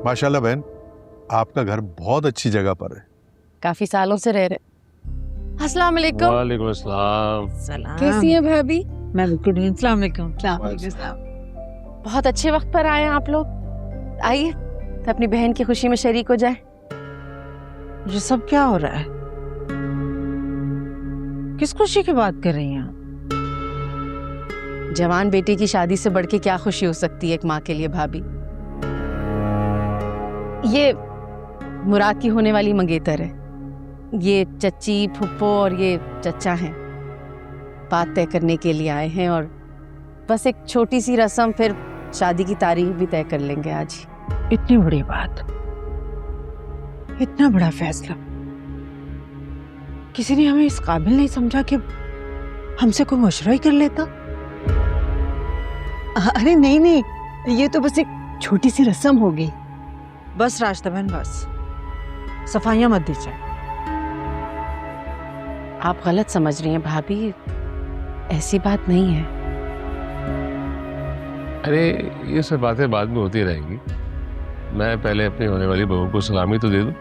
माशाल्लाह बहन, आपका घर बहुत अच्छी जगह पर है। काफी सालों से रह रहे। अस्सलाम वालेकुम। वालेकुम अस्सलाम। कैसी हैं भाभी? मैं बिल्कुल नहीं। अस्सलाम वालेकुम। बहुत अच्छे वक्त पर आए हैं आप लोग। आइए तो अपनी बहन की खुशी में शरीक हो जाए। ये सब क्या हो रहा है? किस खुशी की बात कर रही हैं आप? जवान बेटी की शादी से बढ़ के क्या खुशी हो सकती है एक माँ के लिए भाभी। ये मुराद की होने वाली मंगेतर है। ये चच्ची, फुप्पो और ये चचा हैं। बात तय करने के लिए आए हैं और बस एक छोटी सी रस्म, फिर शादी की तारीख भी तय कर लेंगे आज ही। इतनी बड़ी बात, इतना बड़ा फैसला, किसी ने हमें इस काबिल नहीं समझा कि हमसे कोई मशवरा ही कर लेता। अरे नहीं नहीं, ये तो बस एक छोटी सी रस्म होगी। बस रास्ता बहन, बस सफाइयां मत दीजिए। आप गलत समझ रही हैं भाभी, ऐसी बात नहीं है। अरे ये सब बातें बाद में होती रहेंगी। मैं पहले अपनी होने वाली बहू को सलामी तो दे दूं।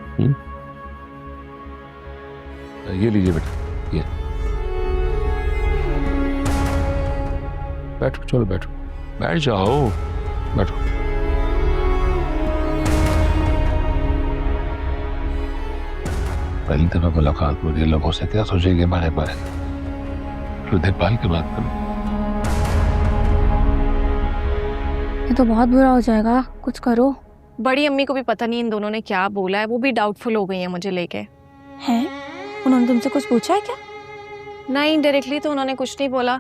ये लीजिए बेटा, ये बैठो, चलो बैठो, बैठ जाओ, बैठो। पहली दफा मुलाकात हो रही है, लोगों से क्या सोचेंगे बारे बारे। थोड़ी देर पाल के बात करो। ये तो बहुत बुरा हो जाएगा, कुछ करो। बड़ी अम्मी को भी पता नहीं इन दोनों ने क्या बोला है, वो भी डाउटफुल हो गई है मुझे लेके। हैं? उन्होंने तुमसे कुछ पूछा है क्या? नहीं, डायरेक्टली तो उन्होंने कुछ नहीं बोला,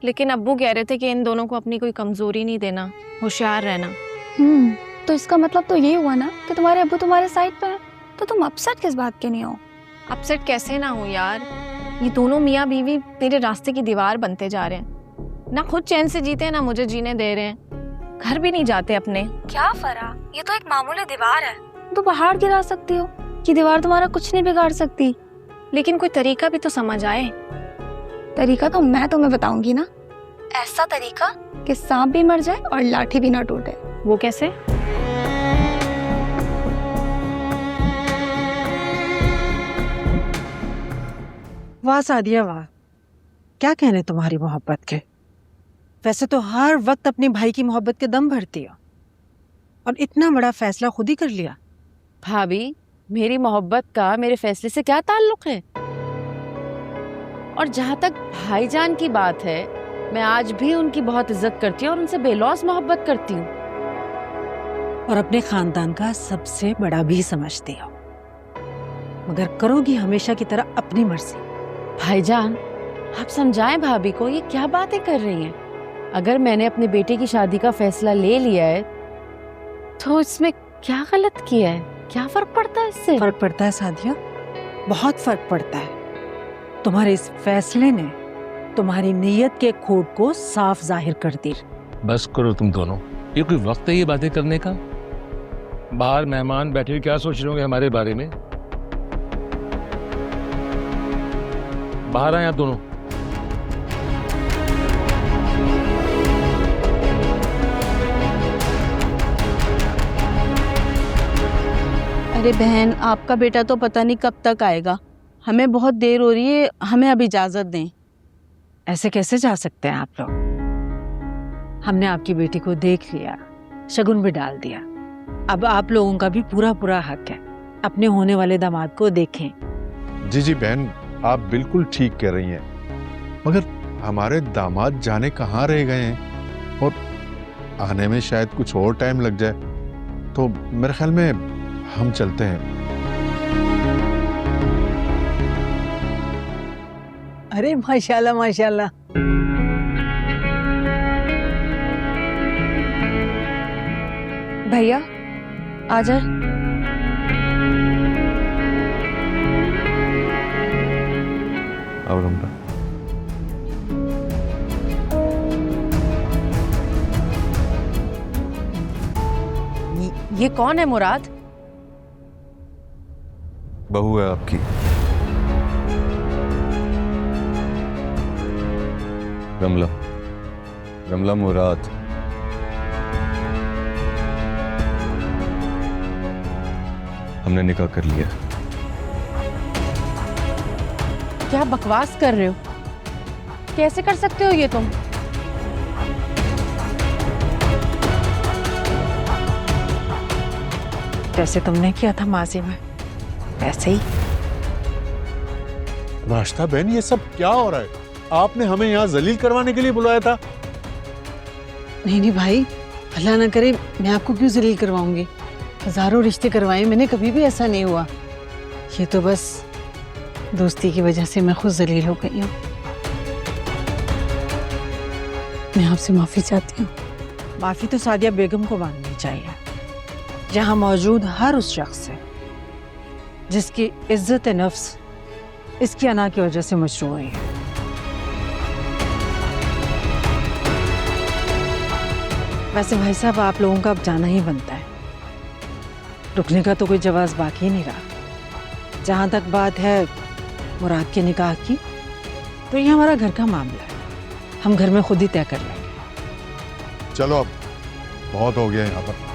लेकिन अब्बू कह रहे थे कि इन दोनों को अपनी कोई कमजोरी नहीं देना, होशियार रहना। तो इसका मतलब तो ये हुआ ना कि तुम्हारे अब्बू तुम्हारे साइड पे हैं, तो तुम अपसेट किस बात के नहीं हो? अपसेट कैसे ना हो यार, ये दोनों मियाँ बीवी मेरे रास्ते की दीवार बनते जा रहे हैं। ना खुद चैन से जीते हैं, ना मुझे जीने दे रहे हैं। घर भी नहीं जाते अपने। क्या फरा, ये तो एक मामूली दीवार है, तो पहाड़ गिरा सकती हो, कि दीवार तुम्हारा कुछ नहीं बिगाड़ सकती। लेकिन कोई तरीका भी तो समझ आए। तरीका तो मैं तुम्हें बताऊंगी ना, ऐसा तरीका कि सांप भी मर जाए और लाठी भी ना टूटे। वो कैसे? वाह सादिया वाह, क्या कहने तुम्हारी मोहब्बत के। वैसे तो हर वक्त अपने भाई की मोहब्बत के दम भरती हो, और इतना बड़ा फैसला खुद ही कर लिया। भाभी, मेरी मोहब्बत का मेरे फैसले से क्या ताल्लुक है? और जहां तक भाईजान की बात है, मैं आज भी उनकी बहुत इज्जत करती हूँ और उनसे बेलौस मोहब्बत करती हूँ, और अपने खानदान का सबसे बड़ा भी समझती हो, मगर करोगी हमेशा की तरह अपनी मर्जी। भाईजान, आप समझाएं भाभी को, ये क्या बातें कर रही हैं? अगर मैंने अपने बेटे की शादी का फैसला ले लिया है तो इसमें क्या गलत किया है? क्या फर्क पड़ता है इससे? फर्क पड़ता है सादिया, बहुत फर्क पड़ता है। तुम्हारे इस फैसले ने तुम्हारी नीयत के खोट को साफ जाहिर कर दी। बस करो तुम दोनों, ये कोई वक्त है ये बातें करने का? बाहर मेहमान बैठे क्या सोच रहे होंगे हमारे बारे में? बाहर आए आप दोनों। अरे बहन, आपका बेटा तो पता नहीं कब तक आएगा, हमें बहुत देर हो रही है, हमें अब इजाजत दें। ऐसे कैसे जा सकते हैं आप लोग? हमने आपकी बेटी को देख लिया, शगुन भी डाल दिया। अब आप लोगों का भी पूरा पूरा हक है, अपने होने वाले दामाद को देखें। जी जी बहन, आप बिल्कुल ठीक कह रही हैं, मगर हमारे दामाद जाने कहाँ रह गए हैं, और आने में शायद कुछ और टाइम लग जाए, तो मेरे ख्याल में हम चलते हैं। अरे माशाल्लाह माशाल्लाह। भैया आ जाए। अब रमला, ये कौन है मुराद? बहू है आपकी। रमला, रमला मुराद। हमने निकाह कर लिया। क्या बकवास कर रहे हो? कैसे कर सकते हो ये तुम? जैसे तुमने किया था माजी में वैसे ही। राशिदा बहन, ये सब क्या हो रहा है? आपने हमें यहाँ जलील करवाने के लिए बुलाया था? नहीं नहीं भाई, अल्लाह ना करे मैं आपको क्यों जलील करवाऊंगी। हजारों रिश्ते करवाए मैंने, कभी भी ऐसा नहीं हुआ। ये तो बस दोस्ती की वजह से मैं खुद जलील हो गई हूँ। मैं आपसे माफी चाहती हूँ। माफी तो सादिया बेगम को मांगनी चाहिए, जहां मौजूद हर उस शख्स से जिसकी इज्जत नफ्स इसकी अना की वजह से मशरू हुई है। वैसे भाई साहब, आप लोगों का अब जाना ही बनता है। रुकने का तो कोई जवाब बाकी नहीं रहा। जहां तक बात है मुराद के निकाह की, तो ये हमारा घर का मामला है, हम घर में खुद ही तय कर लेंगे। चलो अब बहुत हो गया यहाँ पर।